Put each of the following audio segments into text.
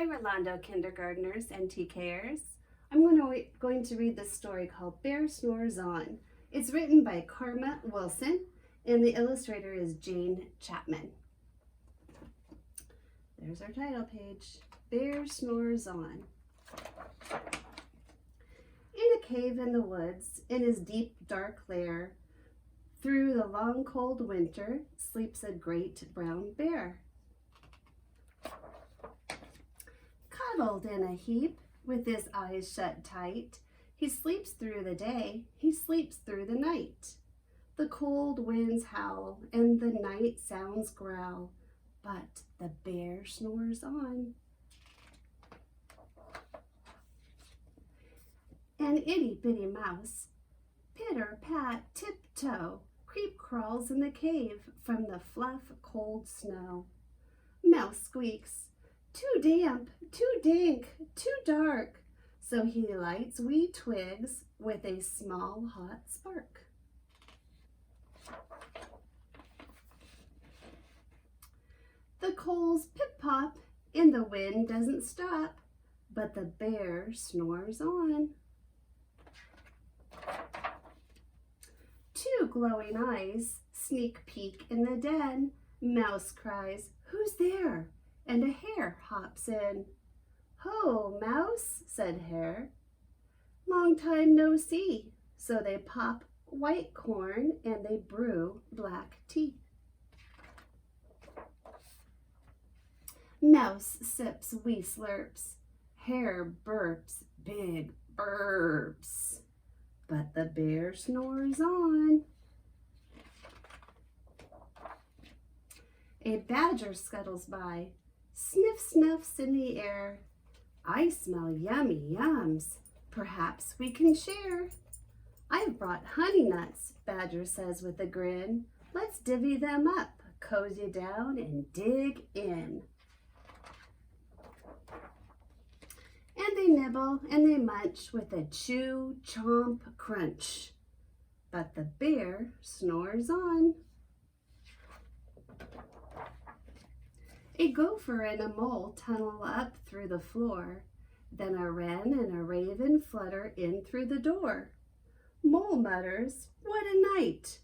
Hi, Rolando kindergartners and TKers. I'm going to read this story called Bear Snores On. It's written by Karma Wilson and the illustrator is Jane Chapman. There's our title page, Bear Snores On. In a cave in the woods, in his deep dark lair, through the long cold winter, sleeps a great brown bear. Cuddled in a heap, with his eyes shut tight, he sleeps through the day, he sleeps through the night. The cold winds howl, and the night sounds growl, but the bear snores on. An itty-bitty mouse, pitter-pat, tiptoe, creep crawls in the cave from the fluff cold snow. Mouse squeaks, too damp, too dank, too dark, so he lights wee twigs with a small hot spark. The coals pip-pop and the wind doesn't stop, but the bear snores on. Two glowing eyes sneak peek in the den. Mouse cries, "Who's there?" And a hare hops in. "Ho, Mouse," said Hare. "Long time no see." So they pop white corn and they brew black tea. Mouse sips wee slurps. Hare burps big burps. But the bear snores on. A badger scuttles by. Sniff snuffs in the air. "I smell yummy yums. Perhaps we can share." "I've brought honey nuts," Badger says with a grin. "Let's divvy them up, cozy down and dig in." And they nibble and they munch with a chew, chomp, crunch. But the bear snores on. A gopher and a mole tunnel up through the floor. Then a wren and a raven flutter in through the door. Mole mutters, "What a night!"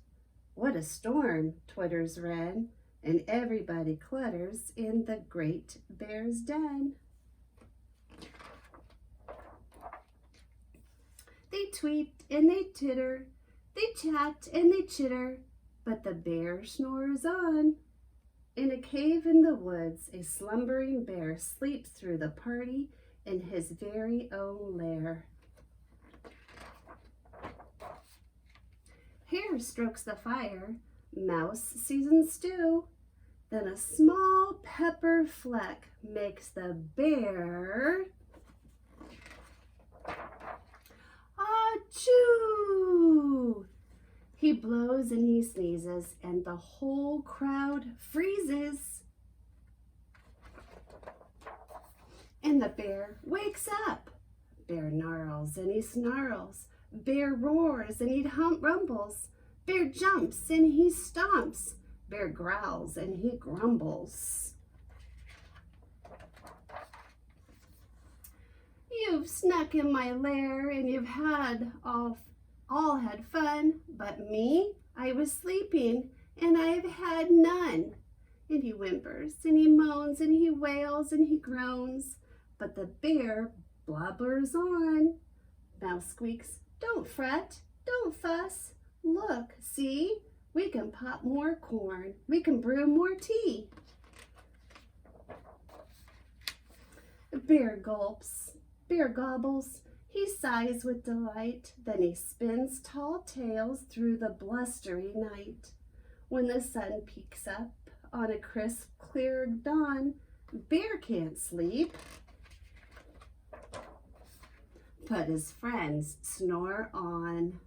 "What a storm!" twitters wren, and everybody clutters in the great bear's den. They tweet and they titter, they chat and they chitter, but the bear snores on. In a cave in the woods, a slumbering bear sleeps through the party in his very own lair. Hare strokes the fire, Mouse seasons stew, then a small pepper fleck makes the bear achoo! He blows and he sneezes, and the whole crowd freezes. And the bear wakes up. Bear gnarls and he snarls. Bear roars and he rumbles. Bear jumps and he stomps. Bear growls and he grumbles. "You've snuck in my lair and you've had all had fun, but me, I was sleeping and I've had none." And he whimpers and he moans and he wails and he groans, but the bear blubbers on. Mouse squeaks, "Don't fret, don't fuss. Look, see, we can pop more corn, we can brew more tea." Bear gulps, bear gobbles, he sighs with delight, then he spins tall tales through the blustery night. When the sun peeks up on a crisp, clear dawn, Bear can't sleep, but his friends snore on.